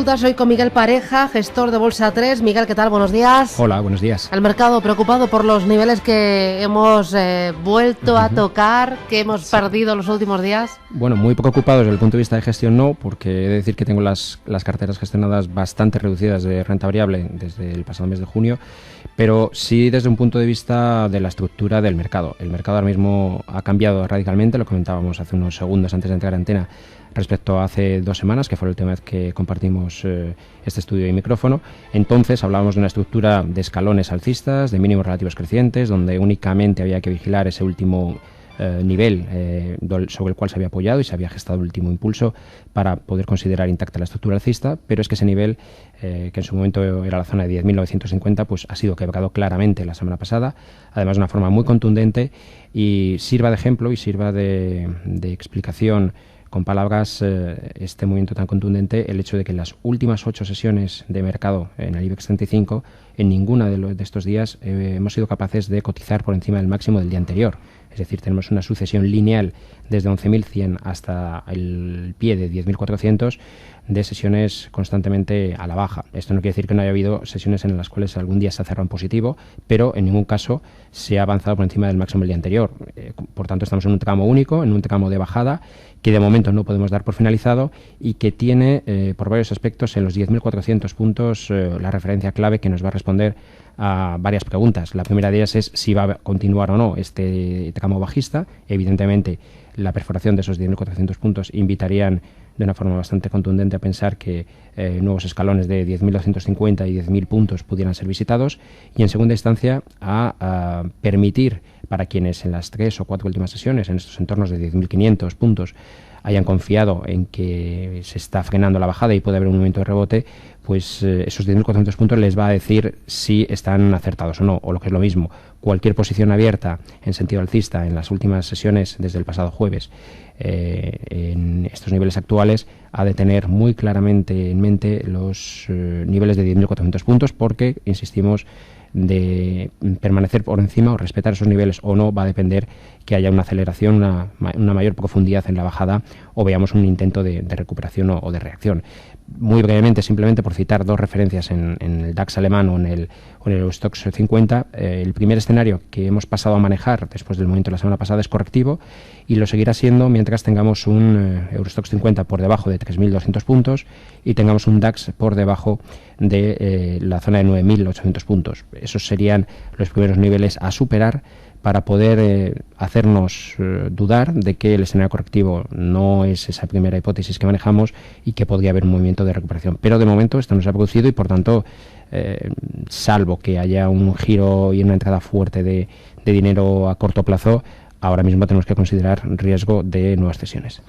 Soy con Miguel Pareja, gestor de Bolsa 3. Miguel, ¿qué tal? Buenos días. Hola, buenos días. El mercado preocupado por los niveles que hemos vuelto a tocar, que hemos perdido los últimos días. Bueno, muy preocupados desde el punto de vista de gestión no, porque he de decir que tengo las carteras gestionadas bastante reducidas de renta variable desde el pasado mes de junio, pero sí desde un punto de vista de la estructura del mercado. El mercado ahora mismo ha cambiado radicalmente, lo comentábamos hace unos segundos antes de entrar a antena, respecto a hace 2 semanas, que fue la última vez que compartimos este estudio y micrófono. Entonces hablábamos de una estructura de escalones alcistas, de mínimos relativos crecientes, donde únicamente había que vigilar ese último nivel sobre el cual se había apoyado y se había gestado el último impulso para poder considerar intacta la estructura alcista, pero es que ese nivel, que en su momento era la zona de 10.950, pues ha sido quebrado claramente la semana pasada, además de una forma muy contundente, y sirva de ejemplo y sirva de explicación con palabras este movimiento tan contundente, el hecho de que en las últimas 8 sesiones de mercado en el IBEX 35, en ninguna de estos días hemos sido capaces de cotizar por encima del máximo del día anterior. Es decir, tenemos una sucesión lineal desde 11.100 hasta el pie de 10.400 de sesiones constantemente a la baja. Esto no quiere decir que no haya habido sesiones en las cuales algún día se ha cerrado en positivo, pero en ningún caso se ha avanzado por encima del máximo del día anterior. Por tanto, estamos en un tramo único, en un tramo de bajada, que de momento no podemos dar por finalizado y que tiene por varios aspectos en los 10.400 puntos la referencia clave que nos va a responder a varias preguntas. La primera de ellas es si va a continuar o no este tramo bajista. Evidentemente, la perforación de esos 10.400 puntos invitarían de una forma bastante contundente a pensar que nuevos escalones de 10.250 y 10.000 puntos pudieran ser visitados, y en segunda instancia a permitir para quienes en las 3 o 4 últimas sesiones, en estos entornos de 10.500 puntos, hayan confiado en que se está frenando la bajada y puede haber un momento de rebote, pues esos 10.400 puntos les va a decir si están acertados o no, o lo que es lo mismo, cualquier posición abierta en sentido alcista en las últimas sesiones desde el pasado jueves en estos niveles actuales ha de tener muy claramente en mente los niveles de 10.400 puntos, porque, insistimos, de permanecer por encima o respetar esos niveles o no va a depender que haya una aceleración, una mayor profundidad en la bajada, o veamos un intento de recuperación o de reacción. Muy brevemente, simplemente por citar 2 referencias en el DAX alemán o en el Eurostoxx 50, el primer escenario que hemos pasado a manejar después del movimiento de la semana pasada es correctivo y lo seguirá siendo mientras tengamos un Eurostoxx 50 por debajo de 3.200 puntos y tengamos un DAX por debajo de la zona de 9.800 puntos. Esos serían los primeros niveles a superar para poder hacernos dudar de que el escenario correctivo no es esa primera hipótesis que manejamos y que podría haber un movimiento de recuperación. Pero de momento esto no se ha producido y, por tanto, salvo que haya un giro y una entrada fuerte de dinero a corto plazo, ahora mismo tenemos que considerar riesgo de nuevas cesiones.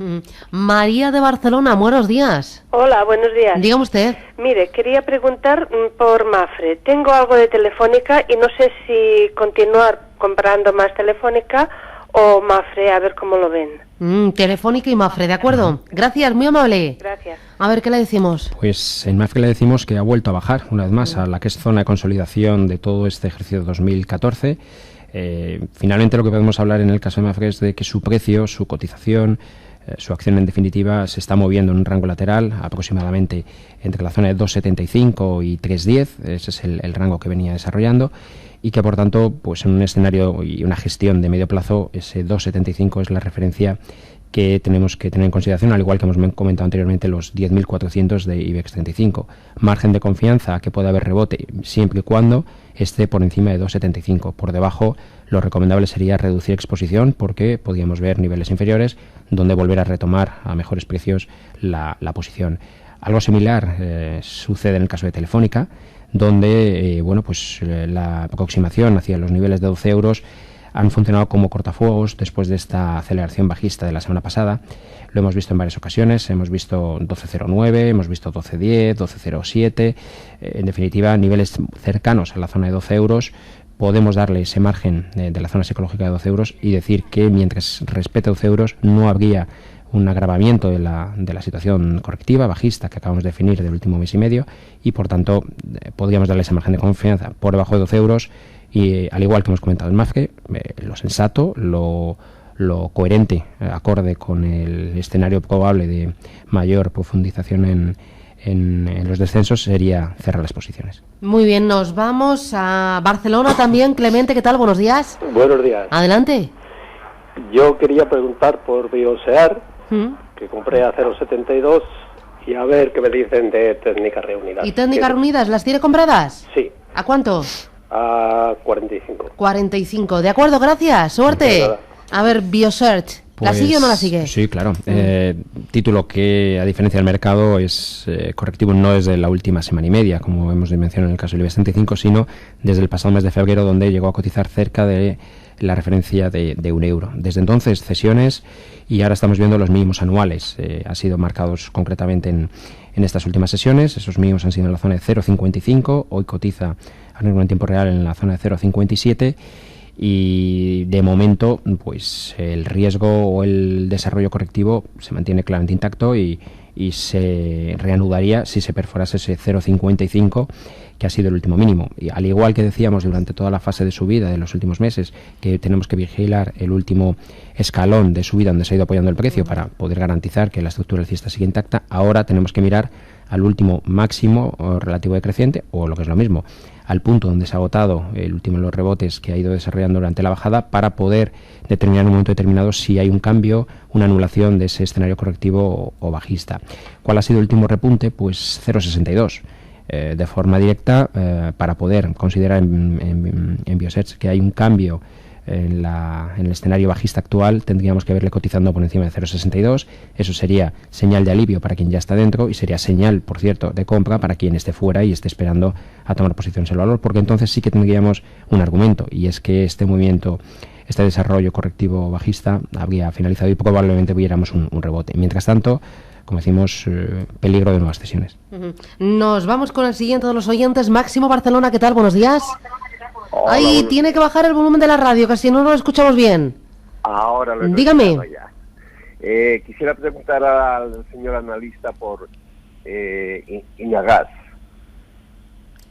María de Barcelona, buenos días. Hola, buenos días. Dígame usted. Mire, quería preguntar por Mapfre. Tengo algo de Telefónica y no sé si continuar comprando más Telefónica o Mapfre, a ver cómo lo ven. Telefónica y Mapfre, ¿de acuerdo? Gracias, muy amable. Gracias. A ver, ¿qué le decimos? Pues en Mapfre le decimos que ha vuelto a bajar una vez más a la que es zona de consolidación de todo este ejercicio de 2014. Finalmente lo que podemos hablar en el caso de Mapfre es de que su precio, su cotización, su acción en definitiva se está moviendo en un rango lateral aproximadamente entre la zona de 2,75 y 3,10, ese es el rango que venía desarrollando, y que por tanto pues en un escenario y una gestión de medio plazo ese 2,75 es la referencia que tenemos que tener en consideración, al igual que hemos comentado anteriormente los 10.400 de IBEX 35. Margen de confianza que puede haber rebote siempre y cuando esté por encima de 2,75. Por debajo, lo recomendable sería reducir exposición, porque podríamos ver niveles inferiores donde volver a retomar a mejores precios la posición. Algo similar sucede en el caso de Telefónica, donde la aproximación hacia los niveles de 12 euros han funcionado como cortafuegos después de esta aceleración bajista de la semana pasada. Lo hemos visto en varias ocasiones, hemos visto 12.09, hemos visto 12.10, 12.07, en definitiva niveles cercanos a la zona de 12 euros. Podemos darle ese margen de la zona psicológica de 12 euros y decir que mientras respete 12 euros no habría un agravamiento de la situación correctiva, bajista, que acabamos de definir del último mes y medio, y por tanto podríamos darle ese margen de confianza por debajo de 12 euros y, al igual que hemos comentado en Mapfre, lo sensato, lo coherente, acorde con el escenario probable de mayor profundización en los descensos sería cerrar las posiciones. Muy bien, nos vamos a Barcelona también. Clemente, ¿qué tal? Buenos días. Buenos días. Adelante. Yo quería preguntar por Biosear, que compré a 0,72, y a ver qué me dicen de Técnicas Reunidas. ¿Y Técnicas Reunidas las tiene compradas? Sí. ¿A cuánto? A 45. 45. De acuerdo, gracias. Suerte. A ver, Biosearch. ¿La sigue o no la sigue? Sí, claro. Título que, a diferencia del mercado, es correctivo no desde la última semana y media, como hemos mencionado en el caso del IBEX 35, sino desde el pasado mes de febrero, donde llegó a cotizar cerca de la referencia de €1. Desde entonces, cesiones, y ahora estamos viendo los mínimos anuales. Han sido marcados concretamente en estas últimas sesiones. Esos mínimos han sido en la zona de 0,55. Hoy cotiza ahora mismo en tiempo real en la zona de 0,57. Y de momento, pues el riesgo o el desarrollo correctivo se mantiene claramente intacto y se reanudaría si se perforase ese 0,55, que ha sido el último mínimo. Y al igual que decíamos durante toda la fase de subida de los últimos meses, que tenemos que vigilar el último escalón de subida donde se ha ido apoyando el precio para poder garantizar que la estructura alcista sigue intacta, ahora tenemos que mirar al último máximo relativo decreciente, o lo que es lo mismo, al punto donde se ha agotado el último de los rebotes que ha ido desarrollando durante la bajada, para poder determinar en un momento determinado si hay un cambio, una anulación de ese escenario correctivo o bajista. ¿Cuál ha sido el último repunte? Pues 0,62. De forma directa, para poder considerar en Biosearch que hay un cambio en el escenario bajista actual, tendríamos que verle cotizando por encima de 0,62. Eso sería señal de alivio para quien ya está dentro, y sería señal, por cierto, de compra para quien esté fuera y esté esperando a tomar posiciones en el valor, porque entonces sí que tendríamos un argumento, y es que este movimiento, este desarrollo correctivo bajista habría finalizado y probablemente viéramos un rebote. Mientras tanto, como decimos, peligro de nuevas cesiones. Nos vamos con el siguiente de los oyentes. Máximo Barcelona, ¿qué tal? Buenos días. Hola, Ay, tiene que bajar el volumen de la radio, que si no lo escuchamos bien. Ahora lo he Dígame. ya. Quisiera preguntar al señor analista por Inagas.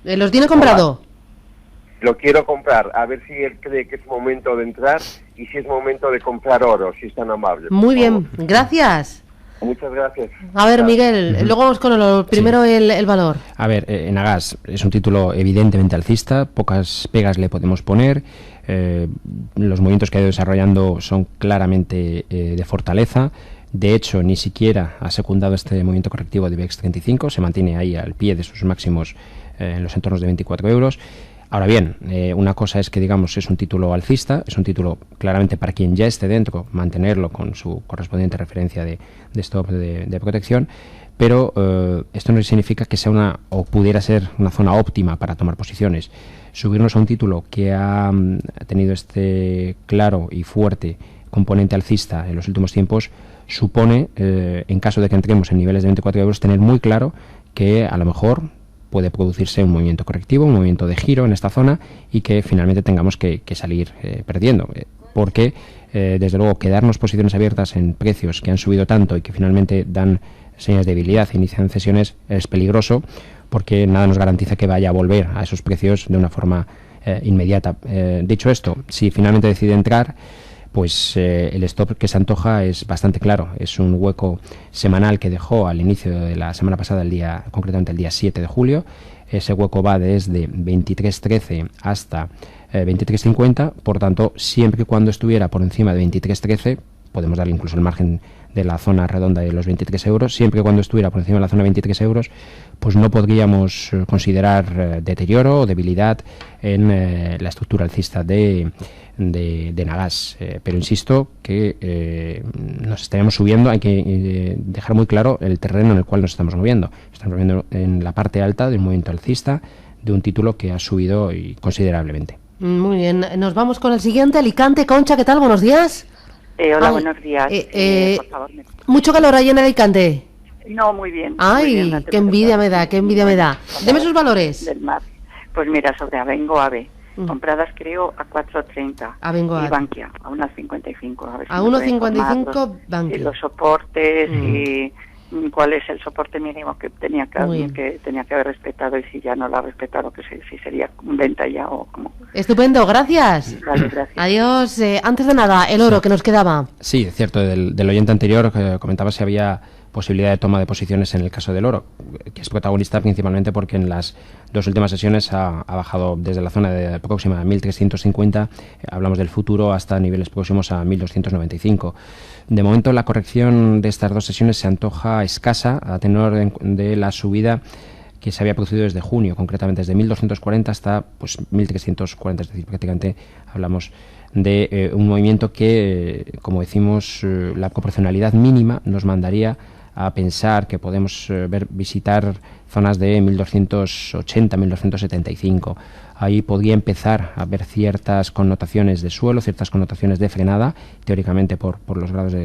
¿Los tiene comprado? Lo quiero comprar, a ver si él cree que es momento de entrar y si es momento de comprar oro, si es tan amable. Muy bien, gracias. Muchas gracias. A ver, Miguel, luego vamos con el primero, sí. el valor. A ver, Enagas es un título evidentemente alcista, pocas pegas le podemos poner. Los movimientos que ha ido desarrollando son claramente de fortaleza. De hecho, ni siquiera ha secundado este movimiento correctivo de IBEX 35, se mantiene ahí al pie de sus máximos en los entornos de 24 euros. Ahora bien, una cosa es que, digamos, es un título alcista, es un título claramente para quien ya esté dentro, mantenerlo con su correspondiente referencia de stop de protección, pero esto no significa que sea o pudiera ser una zona óptima para tomar posiciones. Subirnos a un título que ha tenido este claro y fuerte componente alcista en los últimos tiempos supone, en caso de que entremos en niveles de 24 euros, tener muy claro que a lo mejor puede producirse un movimiento correctivo, un movimiento de giro en esta zona, y que finalmente tengamos que salir perdiendo, porque desde luego quedarnos posiciones abiertas en precios que han subido tanto y que finalmente dan señas de debilidad e inician cesiones es peligroso, porque nada nos garantiza que vaya a volver a esos precios de una forma inmediata. Dicho esto, si finalmente decide entrar, pues el stop que se antoja es bastante claro. Es un hueco semanal que dejó al inicio de la semana pasada, concretamente el día 7 de julio. Ese hueco va desde 23.13 hasta 23.50. Por tanto, siempre y cuando estuviera por encima de 23.13, podemos darle incluso el margen de la zona redonda de los 23 euros. Siempre y cuando estuviera por encima de la zona de 23 euros, pues no podríamos considerar deterioro o debilidad en la estructura alcista de Nagas, pero insisto que nos estaríamos subiendo. Hay que dejar muy claro el terreno en el cual nos estamos moviendo. Estamos moviendo en la parte alta de un movimiento alcista de un título que ha subido considerablemente. Muy bien, nos vamos con el siguiente. Alicante, Concha, ¿qué tal? Buenos días. Hola, buenos días. Por favor, ¿Mucho calor ahí en Alicante? No, muy bien. Ay, muy bien, qué envidia me da, qué envidia me da. Deme sus valores. Del mar. Pues mira, sobre Abengoa AB. Compradas creo a 4.30 y Bankia a 1.55. A 1.55 Bankia. Y los soportes y cuál es el soporte mínimo que tenía que haber respetado, y si ya no lo ha respetado, que si sería venta ya o como. Estupendo, gracias. Vale, gracias. Adiós. Antes de nada, el oro que nos quedaba. Sí, es cierto, del oyente anterior comentaba si había posibilidad de toma de posiciones en el caso del oro, que es protagonista principalmente porque en las dos últimas sesiones ha bajado desde la zona próxima a 1.350, hablamos del futuro, hasta niveles próximos a 1.295. De momento la corrección de estas dos sesiones se antoja escasa a tenor de la subida que se había producido desde junio, concretamente desde 1.240 hasta 1.340, es decir, prácticamente hablamos de un movimiento que, como decimos, la proporcionalidad mínima nos mandaría a pensar que podemos visitar zonas de 1.280, 1.275. Ahí podría empezar a haber ciertas connotaciones de suelo, ciertas connotaciones de frenada, teóricamente por los grados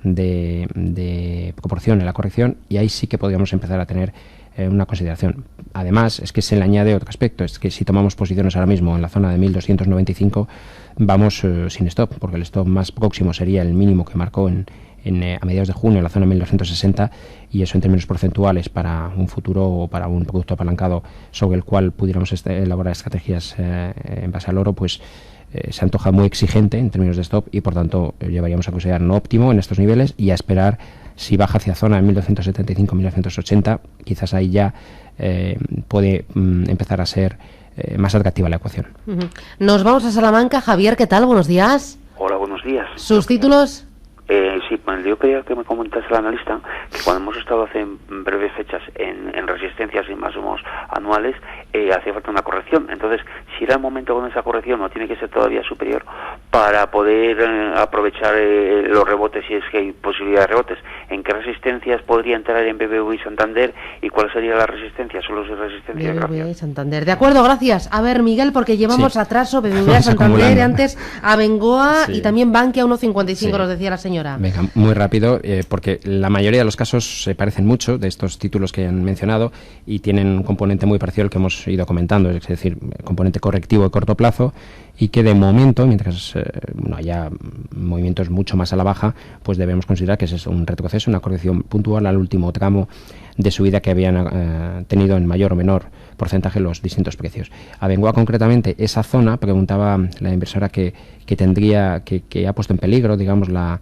de proporción en la corrección, y ahí sí que podríamos empezar a tener una consideración. Además, es que se le añade otro aspecto, es que si tomamos posiciones ahora mismo en la zona de 1.295, vamos sin stop, porque el stop más próximo sería el mínimo que marcó a mediados de junio en la zona 1.260, y eso en términos porcentuales para un futuro o para un producto apalancado sobre el cual pudiéramos elaborar estrategias en base al oro, pues se antoja muy exigente en términos de stop, y por tanto llevaríamos a considerar no óptimo en estos niveles y a esperar. Si baja hacia zona de 1.275, 1.280, quizás ahí ya puede empezar a ser más atractiva la ecuación. Nos vamos a Salamanca. Javier, ¿qué tal? Buenos días. Hola, buenos días. ¿Sus títulos? Sí, pues yo quería que me comentase el analista que cuando hemos estado hace breves fechas en resistencias y máximos anuales, hacía falta una corrección. Entonces, si era el momento con esa corrección o tiene que ser todavía superior para poder aprovechar los rebotes, si es que hay posibilidad de rebotes, ¿en qué resistencias podría entrar en BBVA y Santander y cuál sería la resistencia? Solo si resistencia. BBVA y Santander. De acuerdo, gracias. A ver, Miguel, porque llevamos atraso, BBVA, Santander, antes Abengoa y también Bankia 1.55, nos decía la señora. Venga, muy rápido, porque la mayoría de los casos se parecen mucho de estos títulos que han mencionado y tienen un componente muy parecido al que hemos ido comentando, es decir, componente correctivo de corto plazo, y que de momento, mientras no haya movimientos mucho más a la baja, pues debemos considerar que es un retroceso, una corrección puntual al último tramo de subida que habían tenido en mayor o menor porcentaje los distintos precios. Abengoa, concretamente, esa zona, preguntaba la inversora que tendría, que ha puesto en peligro, digamos, la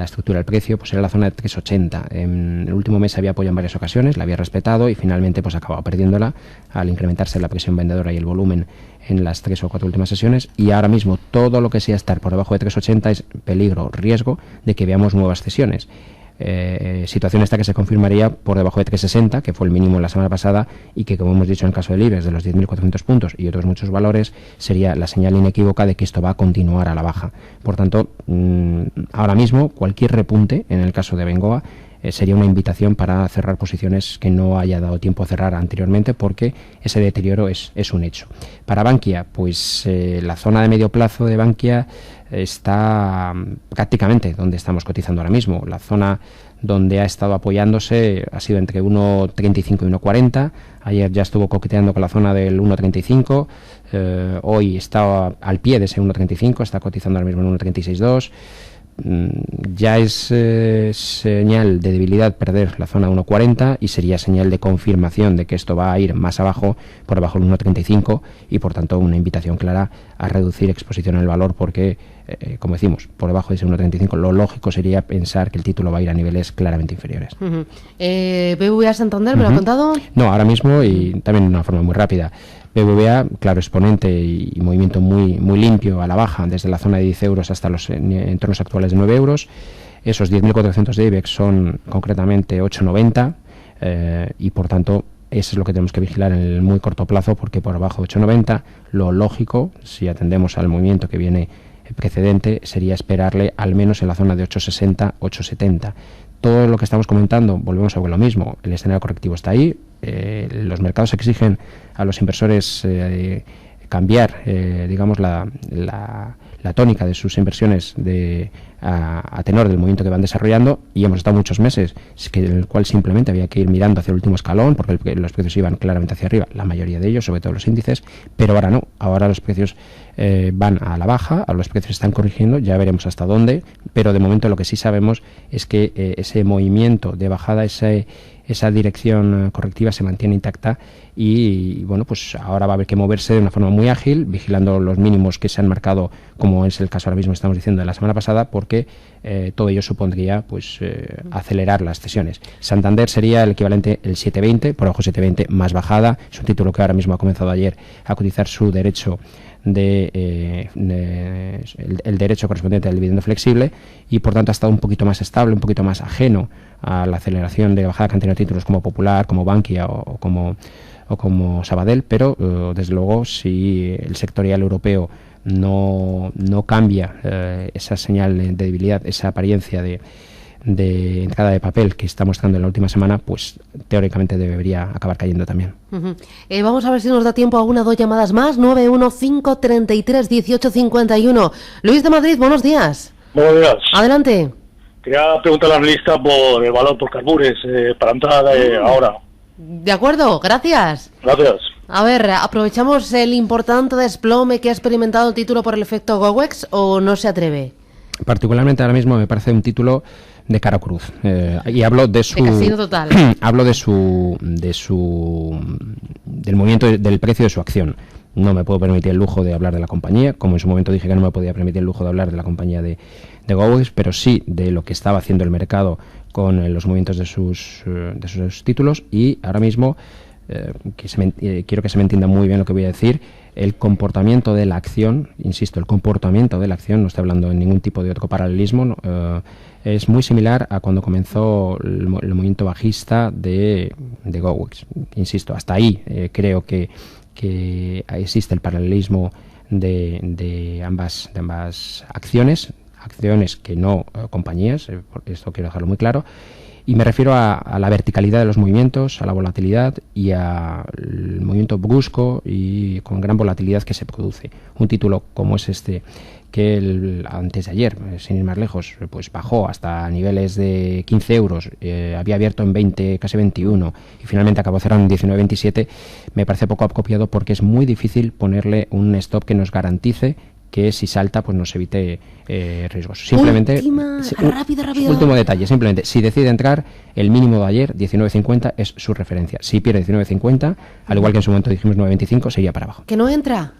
estructura del precio, pues era la zona de 3.80. En el último mes se había apoyado en varias ocasiones, la había respetado y finalmente pues acabado perdiéndola al incrementarse la presión vendedora y el volumen en las 3 o 4 últimas sesiones, y ahora mismo todo lo que sea estar por debajo de 3.80 es peligro, riesgo de que veamos nuevas cesiones. Situación esta que se confirmaría por debajo de 3.60, que fue el mínimo la semana pasada, y que, como hemos dicho en el caso del IBEX, de los 10.400 puntos y otros muchos valores, sería la señal inequívoca de que esto va a continuar a la baja. Por tanto, ahora mismo cualquier repunte, en el caso de Abengoa, sería una invitación para cerrar posiciones que no haya dado tiempo a cerrar anteriormente, porque ese deterioro es un hecho. Para Bankia, pues la zona de medio plazo de Bankia está prácticamente donde estamos cotizando ahora mismo. La zona donde ha estado apoyándose ha sido entre 1.35 y 1.40. Ayer ya estuvo coqueteando con la zona del 1.35. Hoy está al pie de ese 1.35, está cotizando ahora mismo en 1.36.2. Ya es señal de debilidad perder la zona 1.40 y sería señal de confirmación de que esto va a ir más abajo, por debajo del 1.35, y por tanto una invitación clara a reducir exposición al valor, porque como decimos, por debajo de ese 1.35 lo lógico sería pensar que el título va a ir a niveles claramente inferiores. BBVA Santander, ¿me lo ha contado? No, ahora mismo, y también de una forma muy rápida. BBVA, claro, exponente y movimiento muy limpio a la baja desde la zona de 10 euros hasta los entornos actuales de 9 euros. Esos 10.400 de IBEX son concretamente 8,90 y por tanto eso es lo que tenemos que vigilar en el muy corto plazo, porque por abajo de 8,90 lo lógico, si atendemos al movimiento que viene precedente, sería esperarle al menos en la zona de 8,60, 8,70. Todo lo que estamos comentando, volvemos sobre lo mismo, el escenario correctivo está ahí, los mercados exigen a los inversores cambiar, digamos, la tónica de sus inversiones a tenor del movimiento que van desarrollando, y hemos estado muchos meses en el cual simplemente había que ir mirando hacia el último escalón, porque los precios iban claramente hacia arriba, la mayoría de ellos, sobre todo los índices, pero ahora no, ahora los precios van a la baja, los precios están corrigiendo, ya veremos hasta dónde, pero de momento lo que sí sabemos es que ese movimiento de bajada, esa dirección correctiva se mantiene intacta, y bueno, pues ahora va a haber que moverse de una forma muy ágil, vigilando los mínimos que se han marcado, como es el caso ahora mismo estamos diciendo de la semana pasada, porque que todo ello supondría pues acelerar las cesiones. Santander sería el equivalente el 720, por abajo 720 más bajada, es un título que ahora mismo ha comenzado ayer a cotizar su derecho el derecho correspondiente al dividendo flexible, y por tanto ha estado un poquito más estable, un poquito más ajeno a la aceleración de bajada que han tenido títulos como Popular, como Bankia o como Sabadell, pero desde luego si el sectorial europeo no cambia esa señal de debilidad, esa apariencia de entrada de papel que está mostrando en la última semana, pues teóricamente debería acabar cayendo también. Vamos a ver si nos da tiempo a una o dos llamadas más. 915331851. Luis de Madrid, buenos días. Buenos días. Adelante. Quería preguntar a la lista por el valor por Carbures para entrar ahora. De acuerdo, gracias. Gracias. A ver, ¿aprovechamos el importante desplome que ha experimentado el título por el efecto GOEX o no se atreve? Particularmente ahora mismo me parece un título de cara cruz, y hablo de su casino total. Hablo del movimiento del precio de su acción. No me puedo permitir el lujo de hablar de la compañía, como en su momento dije que no me podía permitir el lujo de hablar de la compañía de GOEX, pero sí de lo que estaba haciendo el mercado con los movimientos de sus títulos. Y ahora mismo quiero que se me entienda muy bien lo que voy a decir. El comportamiento de la acción, insisto, el comportamiento de la acción, no estoy hablando en ningún tipo de otro paralelismo, es muy similar a cuando comenzó el movimiento bajista de GOEX. Insisto, hasta ahí creo que existe el paralelismo de ambas acciones que no compañías, esto quiero dejarlo muy claro. Y me refiero a la verticalidad de los movimientos, a la volatilidad y al movimiento brusco y con gran volatilidad que se produce. Un título como es este, que antes de ayer, sin ir más lejos, pues bajó hasta niveles de 15 euros, había abierto en 20, casi 21, y finalmente acabó cerrando en 19,27, me parece poco apropiado porque es muy difícil ponerle un stop que nos garantice que si salta pues nos evite riesgos. Simplemente último detalle, simplemente si decide entrar, el mínimo de ayer 19,50 es su referencia. Si pierde 19,50, al igual que en su momento dijimos 9,25, sería para abajo. Que no entra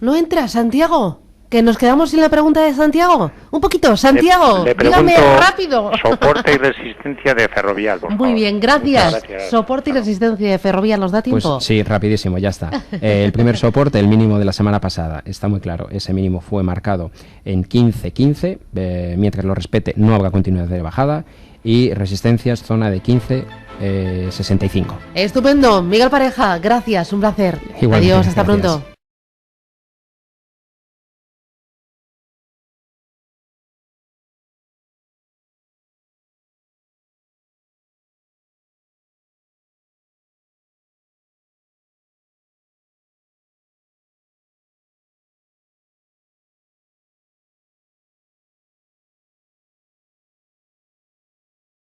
Santiago, que nos quedamos sin la pregunta de Santiago. Un poquito, Santiago, le dígame rápido. Soporte y resistencia de Ferrovial, por favor. Muy bien, gracias. Soporte y resistencia de Ferrovial, ¿nos da tiempo? Pues sí, rapidísimo, ya está. El primer soporte, el mínimo de la semana pasada, está muy claro. Ese mínimo fue marcado en 15,15. Mientras lo respete, no habrá continuidad de bajada. Y resistencias, zona de 15,65. Estupendo. Miguel Pareja, gracias, un placer. Igualmente, adiós, hasta gracias. pronto.